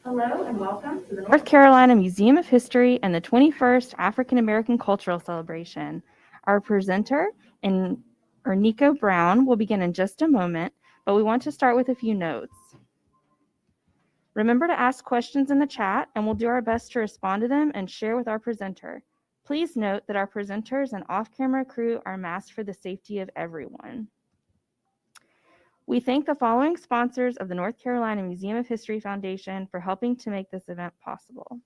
Hello and welcome to the North Carolina Museum of History and the 21st African American Cultural Celebration. Our presenter, Erniko Brown, will begin in just a moment, but we want to start with a few notes. Remember to ask questions in the chat, and we'll do our best to respond to them and share with our presenter. Please note that our presenters and off-camera crew are masked for the safety of everyone. We thank the following sponsors of the North Carolina Museum of History Foundation for helping to make this event possible.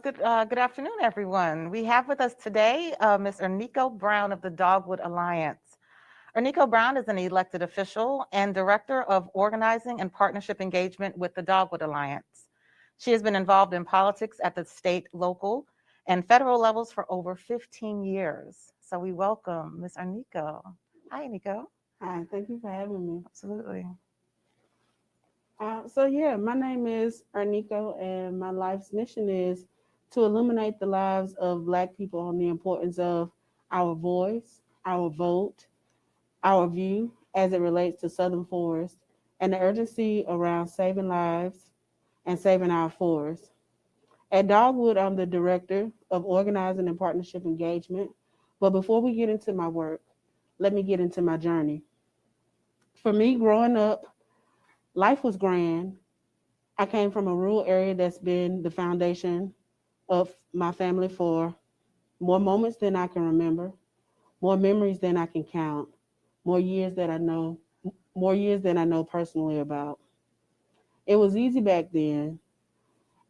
Good afternoon, everyone. We have with us today Ms. Erniko Brown of the Dogwood Alliance. Erniko Brown is an elected official and Director of Organizing and Partnership Engagement with the Dogwood Alliance. She has been involved in politics at the state, local, and federal levels for over 15 years. So we welcome Ms. Erniko. Hi, Erniko. Hi, thank you for having me. Absolutely. My name is Erniko, and my life's mission is to illuminate the lives of Black people on the importance of our voice, our vote, our view as it relates to Southern Forest, and the urgency around saving lives and saving our forests. At Dogwood, I'm the Director of Organizing and Partnership Engagement. But before we get into my work, let me get into my journey. For me, growing up, life was grand. I came from a rural area that's been the foundation of my family for more moments than I can remember, more memories than I can count, more years that I know, more years than I know personally about. It was easy back then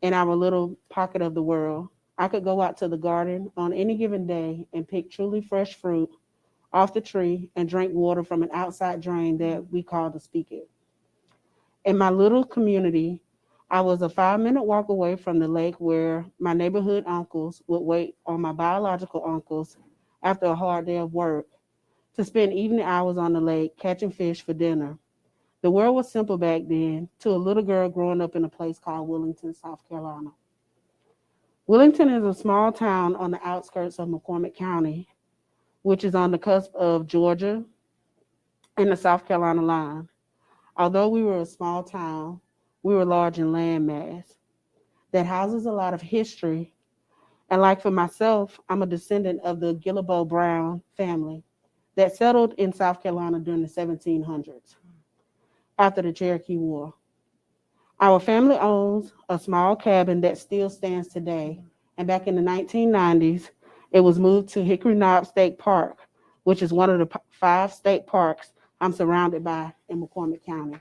in our little pocket of the world. I could go out to the garden on any given day and pick truly fresh fruit off the tree and drink water from an outside drain that we called the spigot. In my little community, I was a 5-minute walk away from the lake where my neighborhood uncles would wait on my biological uncles after a hard day of work to spend evening hours on the lake catching fish for dinner. The world was simple back then to a little girl growing up in a place called Willington, South Carolina. Willington is a small town on the outskirts of McCormick County, which is on the cusp of Georgia and the South Carolina line. Although we were a small town, we were large in land mass that houses a lot of history. And like for myself, I'm a descendant of the Erniko Brown family that settled in South Carolina during the 1700s after the Cherokee War. Our family owns a small cabin that still stands today. And back in the 1990s, it was moved to Hickory Knob State Park, which is one of the 5 state parks I'm surrounded by in McCormick County.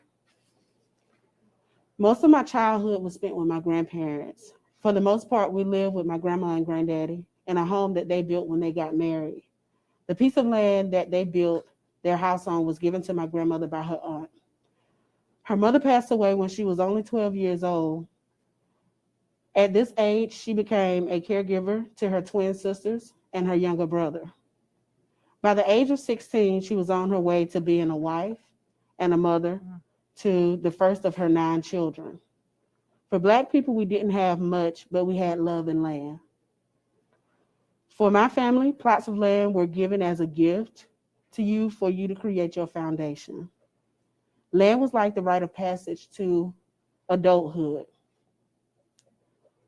Most of my childhood was spent with my grandparents. For the most part, we lived with my grandma and granddaddy in a home that they built when they got married. The piece of land that they built their house on was given to my grandmother by her aunt. Her mother passed away when she was only 12 years old. At this age, she became a caregiver to her twin sisters and her younger brother. By the age of 16, she was on her way to being a wife and a mother to the first of her 9 children. For Black people, we didn't have much, but we had love and land. For my family, plots of land were given as a gift to you for you to create your foundation. Land was like the rite of passage to adulthood.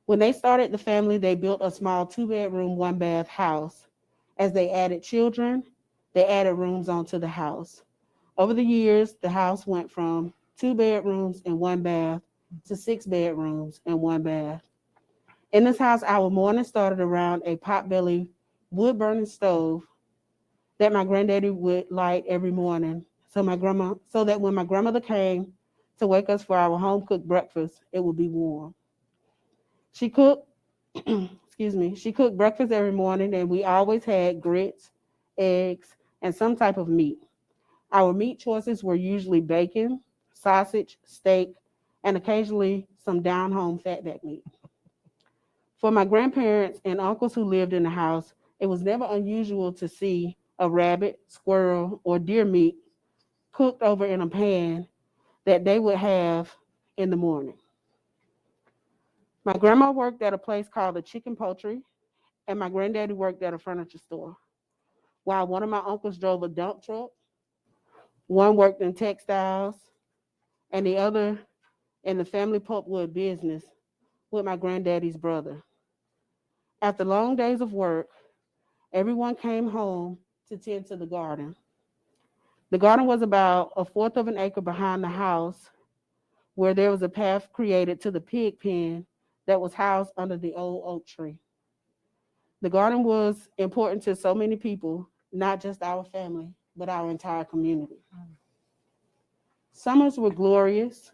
When they started the family, they built a small 2-bedroom, 1-bath house. As they added children, they added rooms onto the house. Over the years, the house went from 2 bedrooms and 1 bath to 6 bedrooms and 1 bath. In this house, our morning started around a potbelly wood burning stove that my granddaddy would light every morning. So that when my grandmother came to wake us for our home cooked breakfast, it would be warm. She cooked, she cooked breakfast every morning, and we always had grits, eggs, and some type of meat. Our meat choices were usually bacon, sausage, steak, and occasionally some down home fatback meat. For my grandparents and uncles who lived in the house, it was never unusual to see a rabbit, squirrel, or deer meat cooked over in a pan that they would have in the morning. My grandma worked at a place called the Chicken Poultry, and my granddaddy worked at a furniture store. While one of my uncles drove a dump truck, one worked in textiles, and the other in the family pulpwood business with my granddaddy's brother. After long days of work, everyone came home to tend to the garden. The garden was about a fourth of an acre behind the house, where there was a path created to the pig pen that was housed under the old oak tree. The garden was important to so many people, not just our family, but our entire community. Summers were glorious.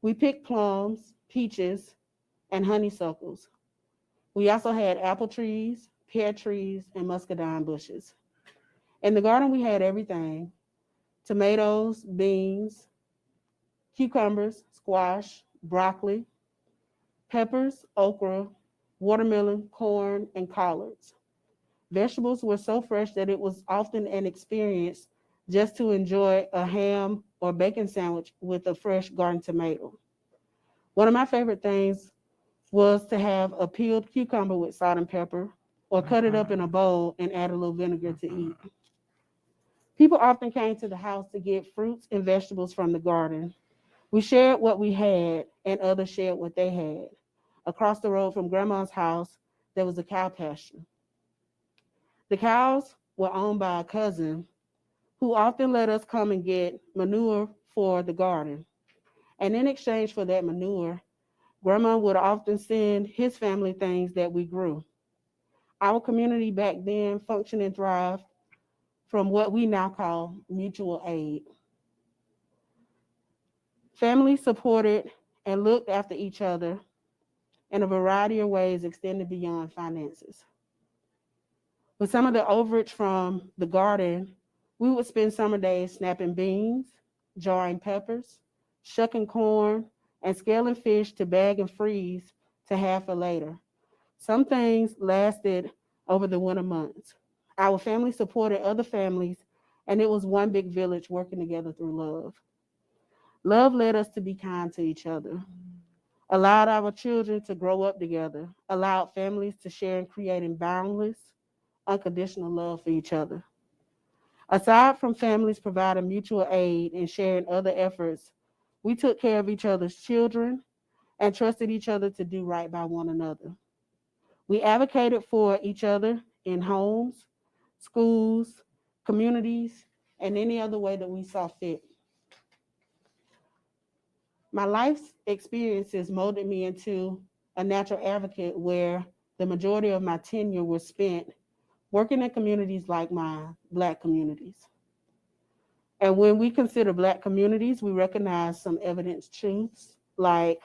We picked plums, peaches, and honeysuckles. We also had apple trees, pear trees, and muscadine bushes. In the garden, we had everything: tomatoes, beans, cucumbers, squash, broccoli, peppers, okra, watermelon, corn, and collards. Vegetables were so fresh that it was often an experience just to enjoy a ham or bacon sandwich with a fresh garden tomato. One of my favorite things was to have a peeled cucumber with salt and pepper, or cut it up in a bowl and add a little vinegar to eat. People often came to the house to get fruits and vegetables from the garden. We shared what we had, and others shared what they had. Across the road from Grandma's house, there was a cow pasture. The cows were owned by a cousin who often let us come and get manure for the garden. And in exchange for that manure, Grandma would often send his family things that we grew. Our community back then functioned and thrived from what we now call mutual aid. Families supported and looked after each other in a variety of ways extended beyond finances. With some of the overage from the garden, we would spend summer days snapping beans, jarring peppers, shucking corn, and scaling fish to bag and freeze to have for later. Some things lasted over the winter months. Our family supported other families, and it was one big village working together through love. Love led us to be kind to each other, allowed our children to grow up together, allowed families to share in creating boundless, unconditional love for each other. Aside from families providing mutual aid and sharing other efforts, we took care of each other's children and trusted each other to do right by one another. We advocated for each other in homes, schools, communities, and any other way that we saw fit. My life's experiences molded me into a natural advocate where the majority of my tenure was spent working in communities like mine, Black communities. And when we consider Black communities, we recognize some evidence truths like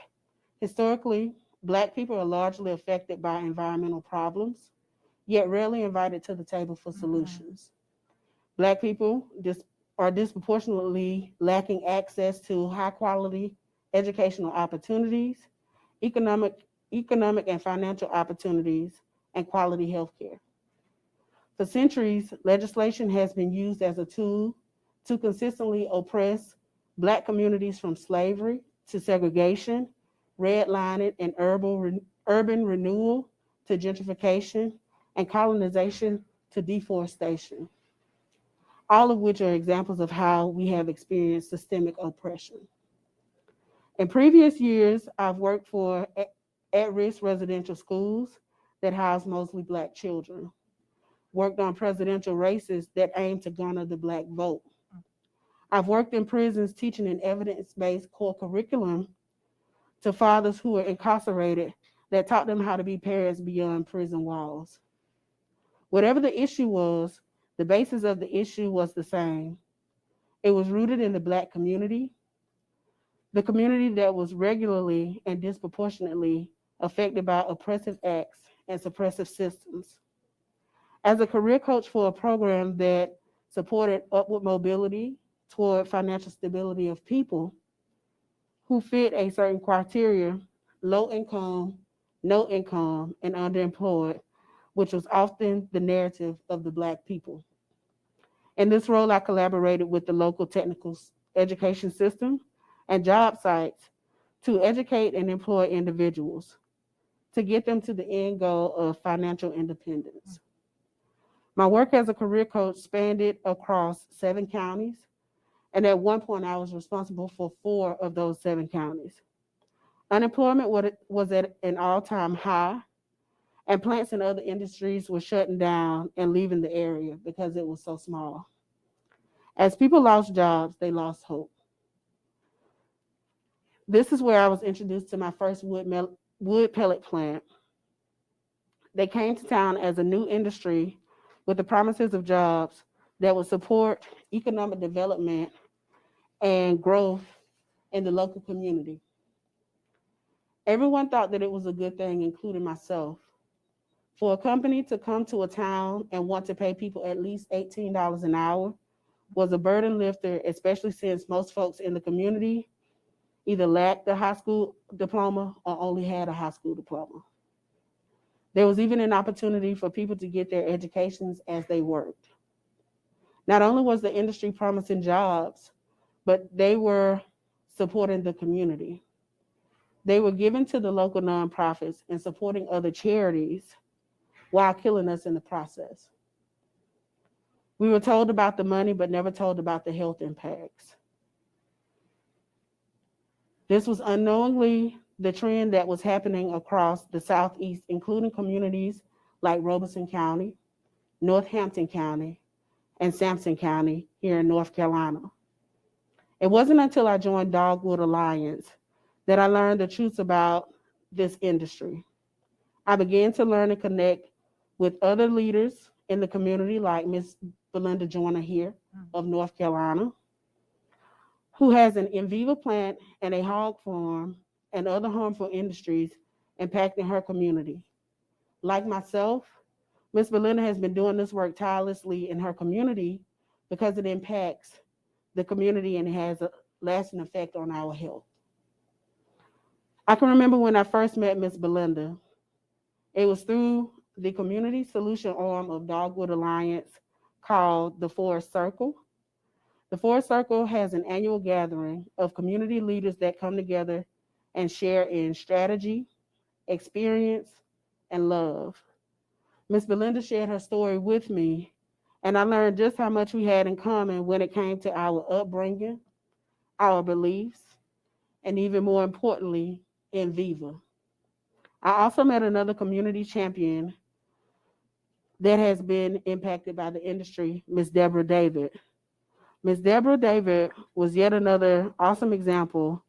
historically, Black people are largely affected by environmental problems, yet rarely invited to the table for solutions. Black people are disproportionately lacking access to high quality educational opportunities, economic and financial opportunities, and quality health care. For centuries, legislation has been used as a tool to consistently oppress Black communities from slavery to segregation, redlining, and urban renewal to gentrification, and colonization to deforestation, all of which are examples of how we have experienced systemic oppression. In previous years, I've worked for at-risk residential schools that house mostly Black children, worked on presidential races that aim to garner the Black vote. I've worked in prisons teaching an evidence-based core curriculum to fathers who are incarcerated that taught them how to be parents beyond prison walls. Whatever the issue was, the basis of the issue was the same. It was rooted in the Black community, the community that was regularly and disproportionately affected by oppressive acts and suppressive systems. As a career coach for a program that supported upward mobility, toward financial stability of people who fit a certain criteria: low income, no income, and underemployed, which was often the narrative of the Black people. In this role, I collaborated with the local technical education system and job sites to educate and employ individuals to get them to the end goal of financial independence. My work as a career coach spanned across 7 counties, and at one point I was responsible for 4 of those 7 counties. Unemployment was at an all-time high, and plants and other industries were shutting down and leaving the area because it was so small. As people lost jobs, they lost hope. This is where I was introduced to my first wood pellet plant. They came to town as a new industry with the promises of jobs that would support economic development and growth in the local community. Everyone thought that it was a good thing, including myself. For a company to come to a town and want to pay people at least $18 an hour was a burden lifter, especially since most folks in the community either lacked a high school diploma or only had a high school diploma. There was even an opportunity for people to get their educations as they worked. Not only was the industry promising jobs, but they were supporting the community. They were giving to the local nonprofits and supporting other charities while killing us in the process. We were told about the money, but never told about the health impacts. This was unknowingly the trend that was happening across the Southeast, including communities like Robeson County, Northampton County, and Sampson County here in North Carolina. It wasn't until I joined Dogwood Alliance that I learned the truth about this industry. I began to learn and connect with other leaders in the community, like Miss Belinda Joyner here of North Carolina, who has an in vivo plant and a hog farm and other harmful industries impacting her community. Like myself, Miss Belinda has been doing this work tirelessly in her community because it impacts the community and has a lasting effect on our health. I can remember when I first met Miss Belinda. It was through the community solution arm of Dogwood Alliance called the Forest Circle. The Forest Circle has an annual gathering of community leaders that come together and share in strategy, experience, and love. Miss Belinda shared her story with me, and I learned just how much we had in common when it came to our upbringing, our beliefs, and even more importantly, in Viva. I also met another community champion that has been impacted by the industry, Miss Deborah David. Miss Deborah David was yet another awesome example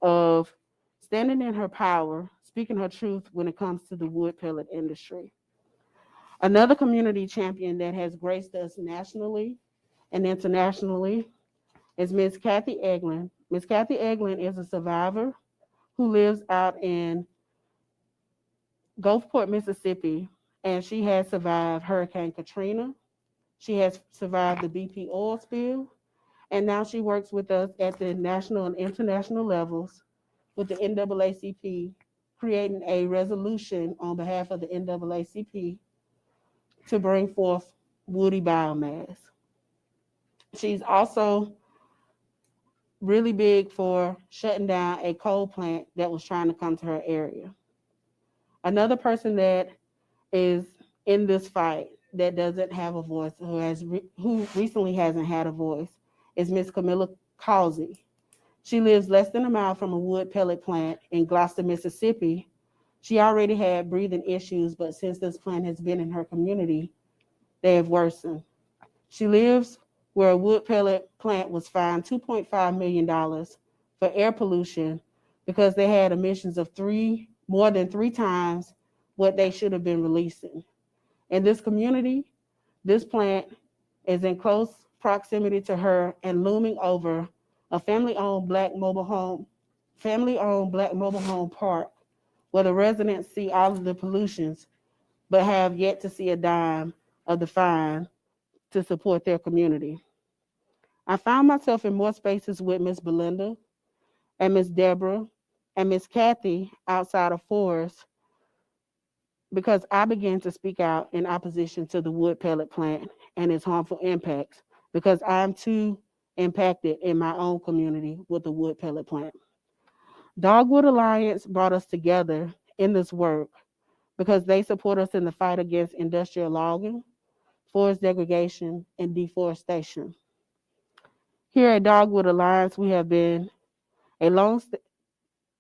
of standing in her power, speaking her truth when it comes to the wood pellet industry. Another community champion that has graced us nationally and internationally is Miss Kathy Eglin. Miss Kathy Eglin is a survivor who lives out in Gulfport, Mississippi, and she has survived Hurricane Katrina. She has survived the BP oil spill, and now she works with us at the national and international levels with the NAACP, creating a resolution on behalf of the NAACP to bring forth woody biomass. She's also really big for shutting down a coal plant that was trying to come to her area. Another person that is in this fight that doesn't have a voice, who recently hasn't had a voice, is Miss Camilla Causey. She lives less than a mile from a wood pellet plant in Gloucester, Mississippi. She already had breathing issues, but since this plant has been in her community, they have worsened. She lives where a wood pellet plant was fined $2.5 million for air pollution because they had emissions of more than three times what they should have been releasing. In this community, this plant is in close proximity to her and looming over a family-owned black mobile home park where the residents see all of the pollutions but have yet to see a dime of the fine to support their community. I found myself in more spaces with Miss Belinda and Miss Deborah and Miss Kathy outside of Forest because I began to speak out in opposition to the wood pellet plant and its harmful impacts because I'm too impacted in my own community with the wood pellet plant. Dogwood Alliance brought us together in this work because they support us in the fight against industrial logging, forest degradation, and deforestation. Here at Dogwood Alliance, a long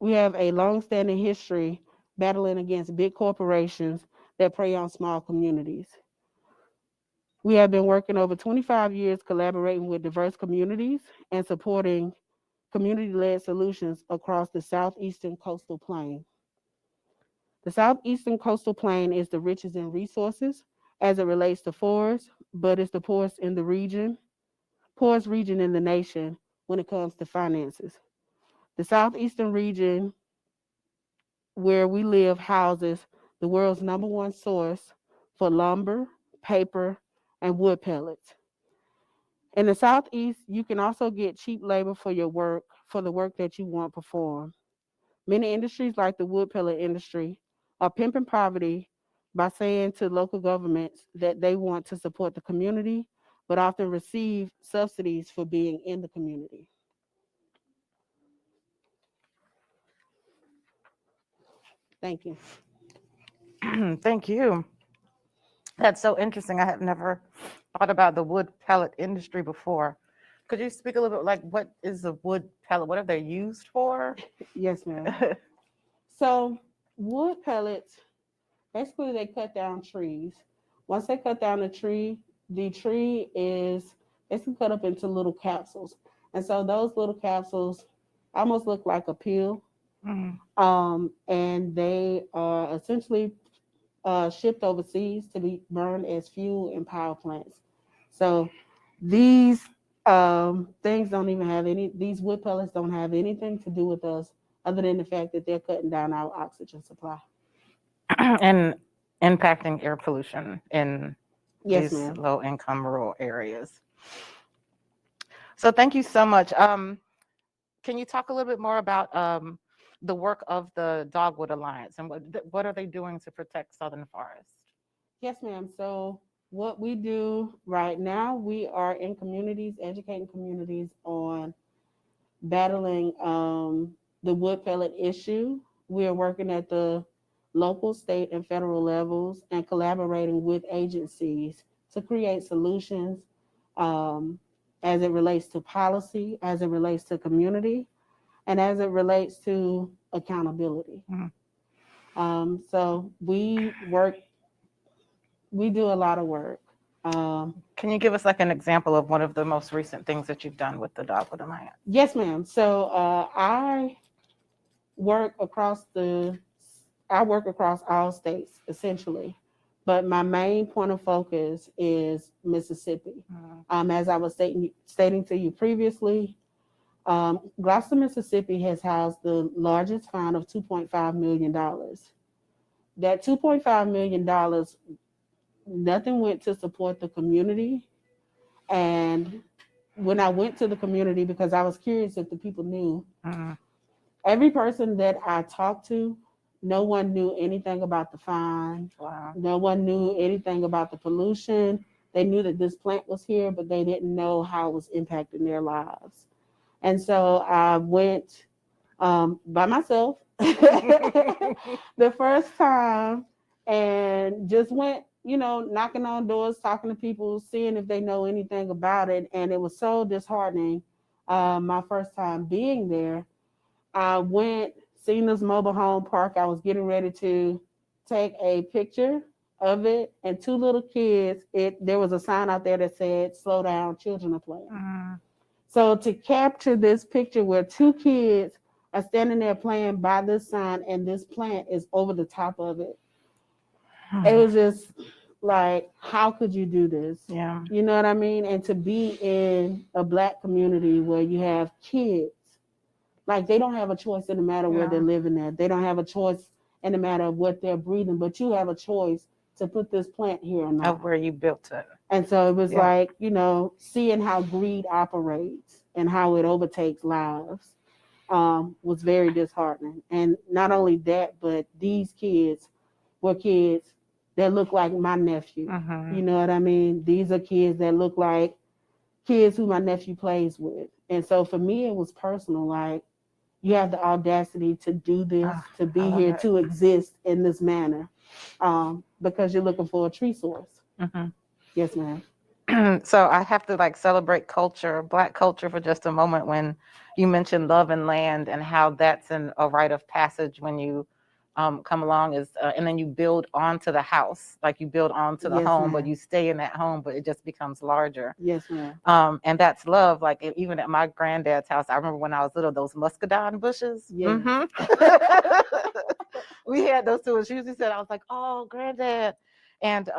we have a long-standing history battling against big corporations that prey on small communities. We have been working over 25 years collaborating with diverse communities and supporting community-led solutions across the southeastern coastal plain. The southeastern coastal plain is the richest in resources as it relates to forests, but it's the poorest region in the nation when it comes to finances. The southeastern region where we live houses the world's number one source for lumber, paper, and wood pellets. In the southeast, you can also get cheap labor for the work that you want performed. Many industries like the wood pellet industry are pimping poverty by saying to local governments that they want to support the community, but often receive subsidies for being in the community. Thank you. Thank you. That's so interesting. I have never thought about the wood pellet industry before. Could you speak a little bit like what is a wood pellet? What are they used for? Yes, ma'am. So, wood pellets, basically, they cut down trees. Once they cut down the tree is basically cut up into little capsules. And so, those little capsules almost look like a peel. Mhm. And they are essentially shipped overseas to be burned as fuel in power plants. So these things don't even have these wood pellets don't have anything to do with us other than the fact that they're cutting down our oxygen supply. And impacting air pollution in Yes, these ma'am. low income rural areas. So thank you so much. Can you talk a little bit more about the work of the Dogwood Alliance and what are they doing to protect southern forests? Yes, ma'am. So what we do right now, we are in communities, educating communities on battling the wood pellet issue. We are working at the local, state, and federal levels and collaborating with agencies to create solutions um, as it relates to policy, as it relates to community, and as it relates to accountability. Mhm. So we do a lot of work. Um, Can you give us like an example of one of the most recent things that you've done with the Dogwood Alliance? yes, ma'am. So work across the I work across all states essentially, but my main point of focus is Mississippi. Mhm. As I was stating to you previously, Gloucester, Mississippi has housed the largest fine of $2.5 million. That $2.5 million, nothing went to support the community. And when I went to the community, because I was curious if the people knew, Mhm. every person that I talked to, no one knew anything about the fine. Wow. No one knew anything about the pollution. They knew that this plant was here, but they didn't know how it was impacting their lives. And so I went by myself the first time and just went, knocking on doors, talking to people, seeing if they know anything about it. And it was so disheartening my first time being there. I went, seen this mobile home park. I was getting ready to take a picture of it, and two little kids. There was a sign out there that said "Slow down, children are playing." Mhm. So to capture this picture where two kids are standing there playing by this sign, and this plant is over the top of it, it was just like, how could you do this? Yeah. You know what I mean? And to be in a Black community where you have kids, like they don't have a choice in the matter where Yeah. they're living at. They don't have a choice in the matter of what they're breathing, but you have a choice to put this plant here or not. Of where you built it. And so it was Yeah. like, seeing how greed operates and how it overtakes lives was very disheartening. And not only that, but these kids were kids that look like my nephew. Mhm. You know what I mean? These are kids that look like kids who my nephew plays with. And so for me, it was personal. Like, you have the audacity to do this, to I be love here, it. to exist in this manner, because you're looking for a tree source. Mhm. Yes, ma'am. So I have to like celebrate culture, Black culture, for just a moment when you mentioned love and land and how that's a rite of passage when you come along and then you build onto the house, like you build onto the Yes, home, but ma'am. you stay in that home, but it just becomes larger. Yes, ma'am. And that's love. Like even at my granddad's house, I remember when I was little, those muscadine bushes. Yes. We had those too. And she usually said, I was like, oh, granddad. And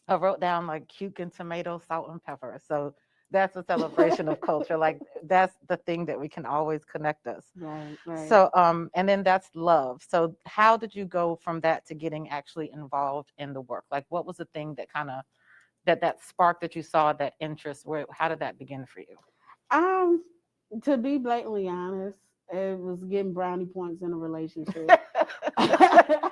I wrote down like cucumber, tomato, salt, and pepper. So that's a celebration of culture. Like that's the thing that we can always connect us. Right, right. So and then that's love. So how did you go from that to getting actually involved in the work? Like what was the thing that kind of that spark that you saw, that interest? How did that begin for you? Um, to be blatantly honest, it was getting brownie points in a relationship.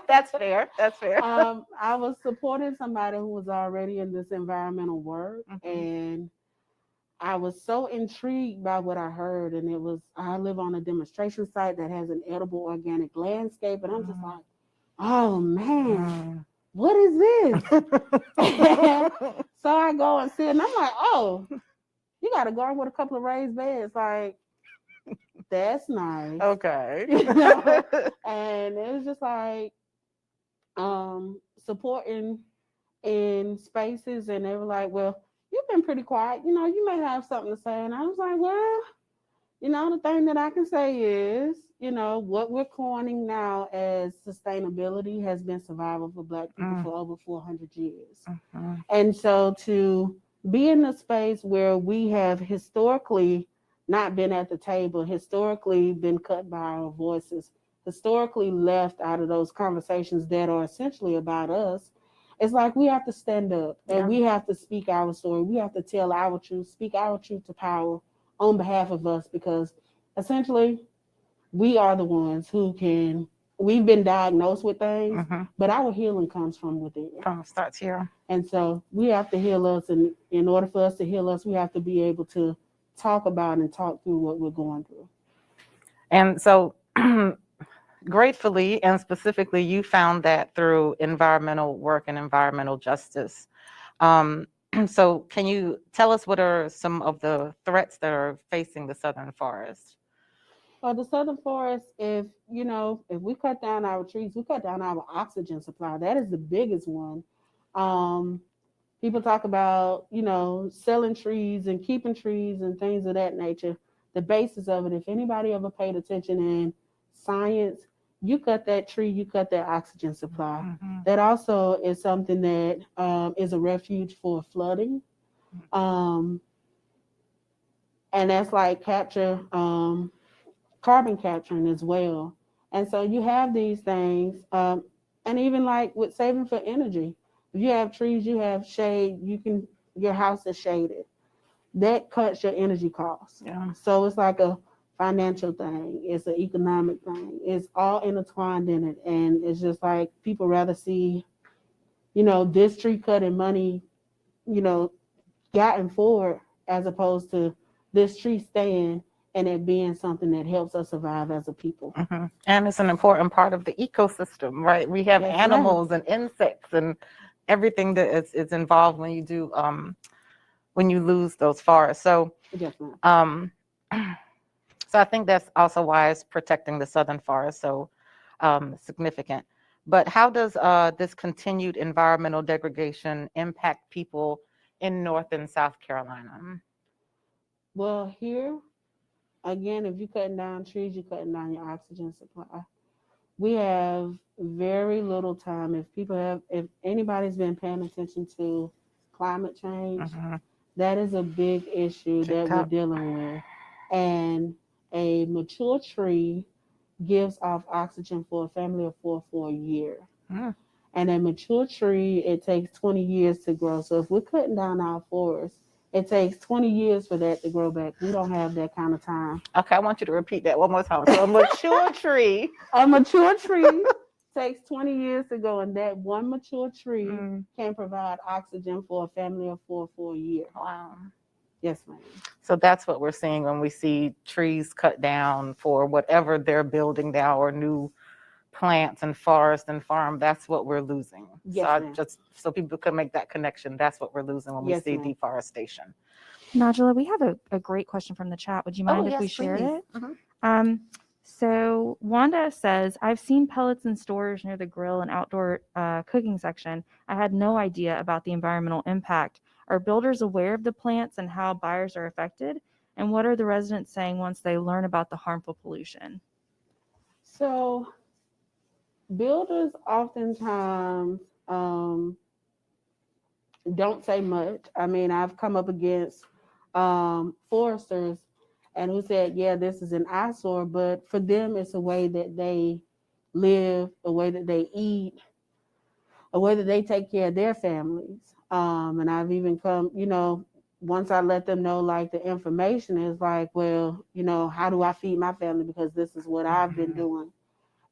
That's fair. That's fair. I was supporting somebody who was already in this environmental work, and I was so intrigued by what I heard. And I live on a demonstration site that has an edible organic landscape, and I'm just like, oh man, what is this? So I go and sit, and I'm like, oh, you got a garden with a couple of raised beds, like. That's nice. Okay. And it was just like supporting in spaces, and they were like, well, you've been pretty quiet, you may have something to say. And I was like, well, the thing that I can say is, what we're coining now as sustainability has been survival for Black people for over 400 years. And so to be in a space where we have historically not been at the table, historically been cut by our voices, historically left out of those conversations that are essentially about us, it's like we have to stand up and we have to speak our story. We have to tell our truth, speak our truth to power on behalf of us, because essentially we are the ones who we've been diagnosed with things, but our healing comes from within. Starts here. And so we have to heal us. And in order for us to heal us, we have to be able to talk about and talk through what we're going through. And so gratefully and specifically, you found that through environmental work and environmental justice. So can you tell us what are some of the threats that are facing the Southern forest? Well, the Southern forest, if we cut down our trees, we cut down our oxygen supply. That is the biggest one. People talk about, selling trees and keeping trees and things of that nature. The basis of it, if anybody ever paid attention in science, you cut that tree, you cut that oxygen supply. That also is something that is a refuge for flooding. And that's like carbon capturing as well. And so you have these things, and even like with saving for energy, if you have trees, you have shade, your house is shaded. That cuts your energy costs. Yeah. So it's like a financial thing, it's an economic thing. It's all intertwined in it. And it's just like people rather see, this tree cutting money, gotten forward, as opposed to this tree staying and it being something that helps us survive as a people. And it's an important part of the ecosystem, right? We have Yes, animals and insects and everything that is involved when you do when you lose those forests. So Yes, ma'am. so I think that's also why it's protecting the Southern forest so significant. But how does this continued environmental degradation impact people in North and South Carolina? Well, here again, if you're cutting down trees, you're cutting down your oxygen supply. We have very little time. If anybody's been paying attention to climate change, that is a big issue that we're dealing with. And a mature tree gives off oxygen for a family of four for a year. And a mature tree, it takes 20 years to grow. So if we're cutting down our forest, it takes 20 years for that to grow back. We don't have that kind of time. Okay, I want you to repeat that one more time. So a mature tree. A mature tree takes 20 years to grow, and that one mature tree can provide oxygen for a family of four for a year. Wow. Yes, ma'am. So that's what we're seeing when we see trees cut down for whatever they're building now or new plants and forest and farm. That's what we're losing. Yes, so ma'am. just so people can make that connection. That's what we're losing when we Yes, see ma'am. deforestation. Najla, we have a great question from the chat. Would you mind if we shared it? So Wanda says, I've seen pellets in stores near the grill and outdoor cooking section. I had no idea about the environmental impact. Are builders aware of the plants and how buyers are affected? And what are the residents saying once they learn about the harmful pollution? So builders oftentimes don't say much. I mean, I've come up against foresters and who said, yeah, this is an eyesore, but for them, it's a way that they live, a way that they eat, a way that they take care of their families. And I've even come, once I let them know, like, the information is like, well, how do I feed my family? Because this is what I've been doing.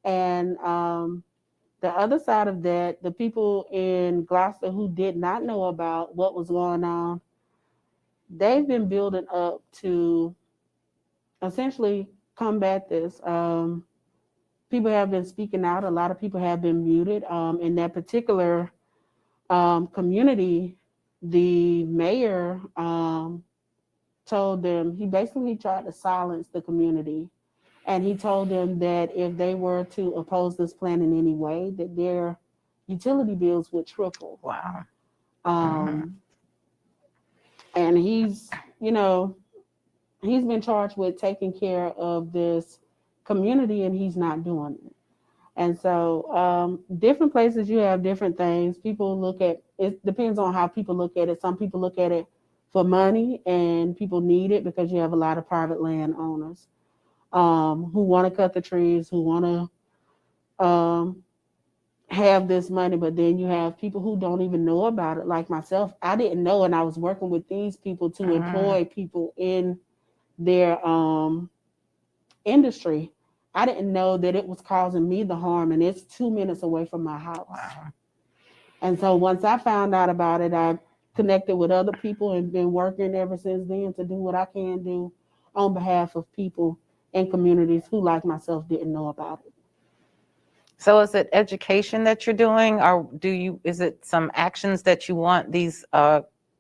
And the other side of that, the people in Gloucester who did not know about what was going on, they've been building up to essentially combat this. People have been speaking out. A lot of people have been muted. In that particular community, the mayor told them, he basically tried to silence the community. And he told them that if they were to oppose this plan in any way, that their utility bills would triple. Wow. And he's been charged with taking care of this community, and he's not doing it. And so different places, you have different things. People look at it, depends on how people look at it. Some people look at it for money, and people need it because you have a lot of private landowners who want to cut the trees, who want to have this money. But then you have people who don't even know about it, like myself. I didn't know, and I was working with these people to employ people in their industry. I didn't know that it was causing me the harm, and it's 2 minutes away from my house. Wow. And so once I found out about it, I connected with other people and been working ever since then to do what I can do on behalf of people in communities who, like myself, didn't know about it. So is it education that you're doing, or is it some actions that you want these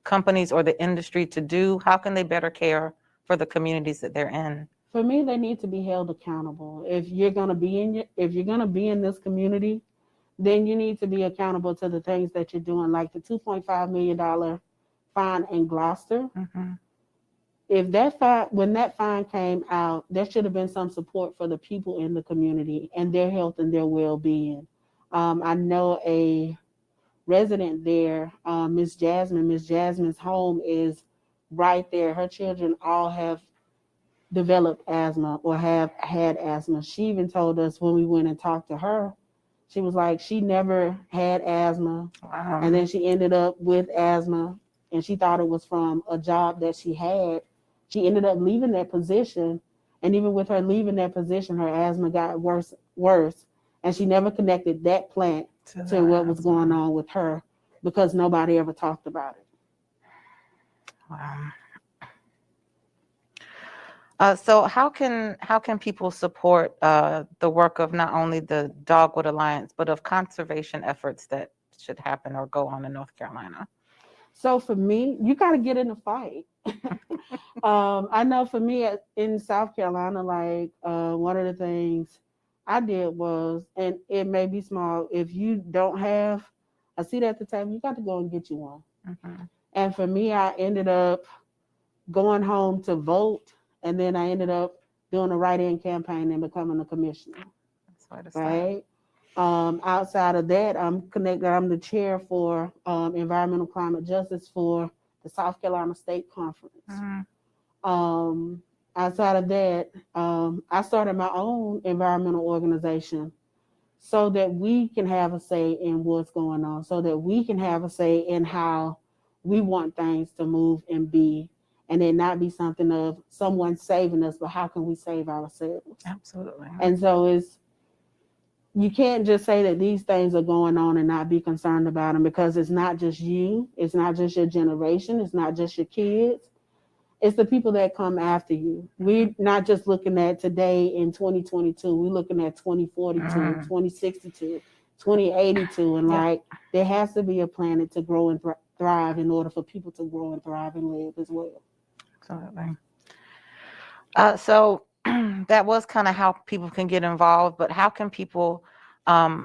companies or the industry to do? How can they better care for the communities that they're in? For me, they need to be held accountable. If you're gonna be in this community, then you need to be accountable to the things that you're doing, like the $2.5 million fine in Gloucester. If when that fine came out, there should have been some support for the people in the community and their health and their well-being. I know a resident there, Miss Jasmine. Miss Jasmine's home is right there. Her children all have developed asthma or have had asthma. She even told us when we went and talked to her, she was like, she never had asthma. Wow. And then she ended up with asthma, and she thought it was from a job that she had. She ended up leaving that position. And even with her leaving that position, her asthma got worse. And she never connected that plant to what was going on with her because nobody ever talked about it. Wow. So how can people support the work of not only the Dogwood Alliance, but of conservation efforts that should happen or go on in North Carolina? So for me, you got to get in the fight. I know for me in South Carolina, like one of the things I did was, and it may be small, if you don't have a seat at the table, you got to go and get you one. And for me, I ended up going home to vote, and then I ended up doing a write-in campaign and becoming a commissioner. Right. Outside of that, I'm connected. I'm the chair for environmental climate justice for the South Carolina State Conference. Outside of that, I started my own environmental organization so that we can have a say in what's going on, so that we can have a say in how we want things to move and be, and it not be something of someone saving us, but how can we save ourselves? Absolutely. And so you can't just say that these things are going on and not be concerned about them, because it's not just you, it's not just your generation, it's not just your kids, it's the people that come after you. We're not just looking at today in 2022, we're looking at 2042, 2062, 2082, and like there has to be a planet to grow and thrive in order for people to grow and thrive and live as well. Absolutely. So that was kind of how people can get involved, but how can people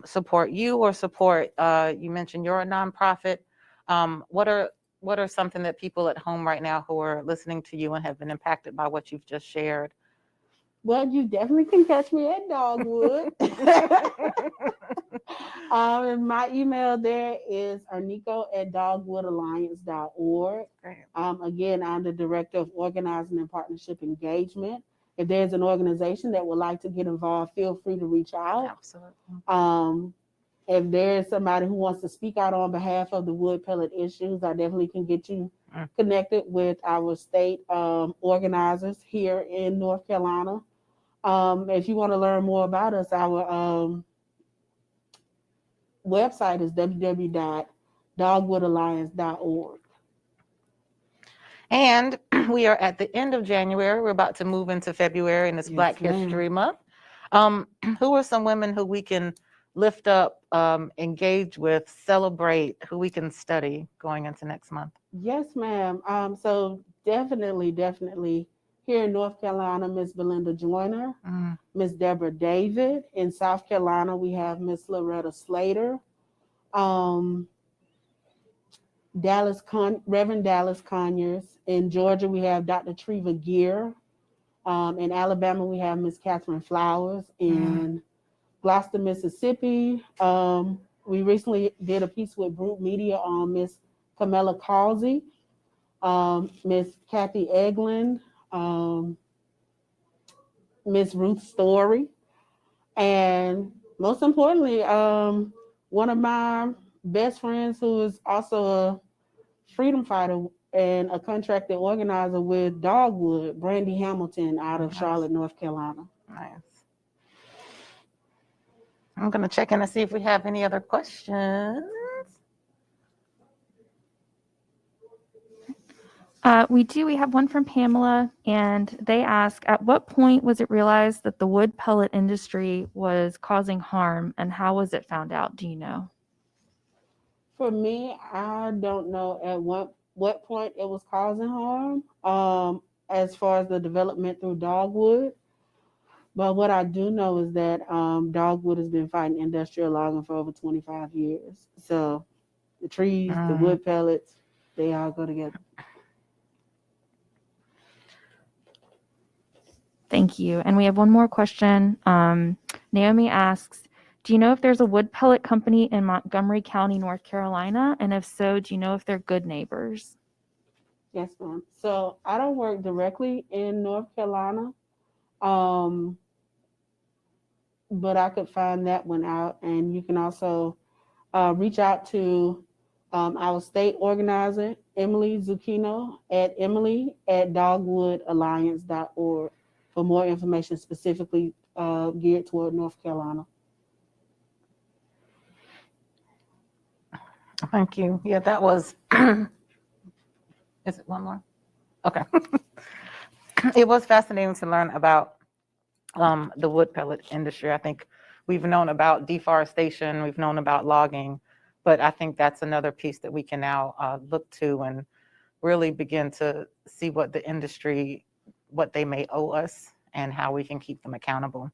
support you or support, you mentioned you're a nonprofit. What are something that people at home right now who are listening to you and have been impacted by what you've just shared? Well, you definitely can catch me at Dogwood. And my email there is erniko@dogwoodalliance.org. Great. Again, I'm the Director of Organizing and Partnership Engagement. If there's an organization that would like to get involved, feel free to reach out. Absolutely. If there's somebody who wants to speak out on behalf of the wood pellet issues, I definitely can get you connected with our state organizers here in North Carolina. If you want to learn more about us, our website is www.dogwoodalliance.org. And we are at the end of January. We're about to move into February, and it's Black History Month. Who are some women who we can lift up, engage with, celebrate, who we can study going into next month? Yes, ma'am. So definitely here in North Carolina, Miss Belinda Joyner, Miss Deborah David. In South Carolina, we have Miss Loretta Slater. Reverend Dallas Conyers. In Georgia, we have Dr. Treva Gear. In Alabama, we have Miss Catherine Flowers. In Gloucester, Mississippi, we recently did a piece with Brute Media on Miss Camilla Causey, Miss Kathy Egland, Miss Ruth Story, and most importantly, one of my best friends who is also a freedom fighter and a contracted organizer with Dogwood, Brandy Hamilton out of Charlotte, North Carolina. Nice. I'm going to check in and see if we have any other questions. We do. We have one from Pamela, and they ask, at what point was it realized that the wood pellet industry was causing harm, and how was it found out? Do you know? For me, I don't know at what point it was causing harm, as far as the development through Dogwood. But what I do know is that Dogwood has been fighting industrial logging for over 25 years. So the trees, the wood pellets, they all go together. Thank you. And we have one more question. Naomi asks, do you know if there's a wood pellet company in Montgomery County, North Carolina? And if so, do you know if they're good neighbors? Yes, ma'am. So I don't work directly in North Carolina, but I could find that one out. And you can also reach out to our state organizer, Emily Zucchino, at emily@dogwoodalliance.org for more information specifically geared toward North Carolina. Thank you. Yeah, that was, is it one more? Okay. It was fascinating to learn about the wood pellet industry. I think we've known about deforestation, we've known about logging, but I think that's another piece that we can now look to and really begin to see what the industry, what they may owe us and how we can keep them accountable.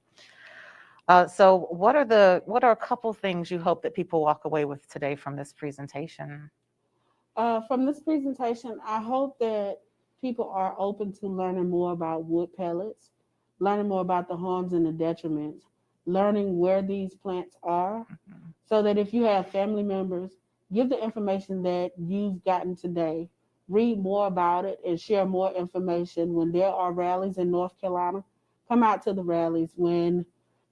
So what are a couple things you hope that people walk away with today from this presentation? From this presentation, I hope that people are open to learning more about wood pellets, learning more about the harms and the detriments, learning where these plants are, so that if you have family members, give the information that you've gotten today. Read more about it and share more information. When there are rallies in North Carolina, come out to the rallies. When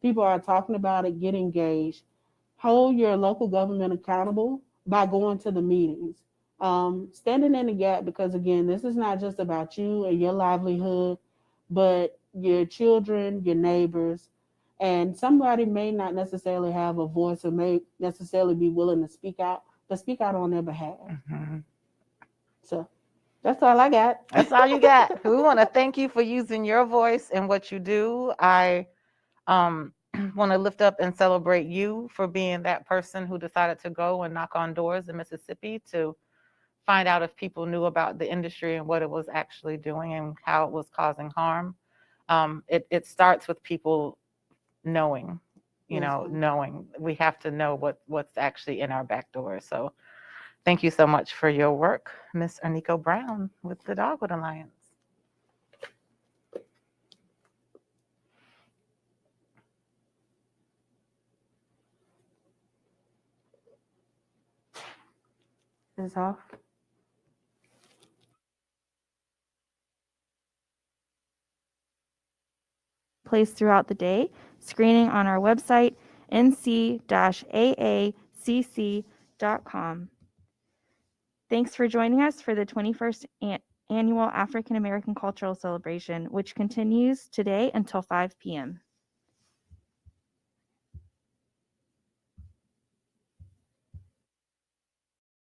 People are talking about it. Get engaged. Hold your local government accountable by going to the meetings. Standing in the gap, because again, this is not just about you and your livelihood, but your children, your neighbors, and somebody may not necessarily have a voice or may necessarily be willing to speak out, but speak out on their behalf. Mhm. So that's all I got. That's all you got. We want to thank you for using your voice and what you do. I want to lift up and celebrate you for being that person who decided to go and knock on doors in Mississippi to find out if people knew about the industry and what it was actually doing and how it was causing harm. It starts with people knowing, Yes, ma'am. knowing. We have to know what's actually in our back door. So thank you so much for your work, Miss Erniko Brown with the Dogwood Alliance. It's off. Placed throughout the day, screening on our website, nc-aacc.com. Thanks for joining us for the 21st Annual African American Cultural Celebration, which continues today until 5 p.m.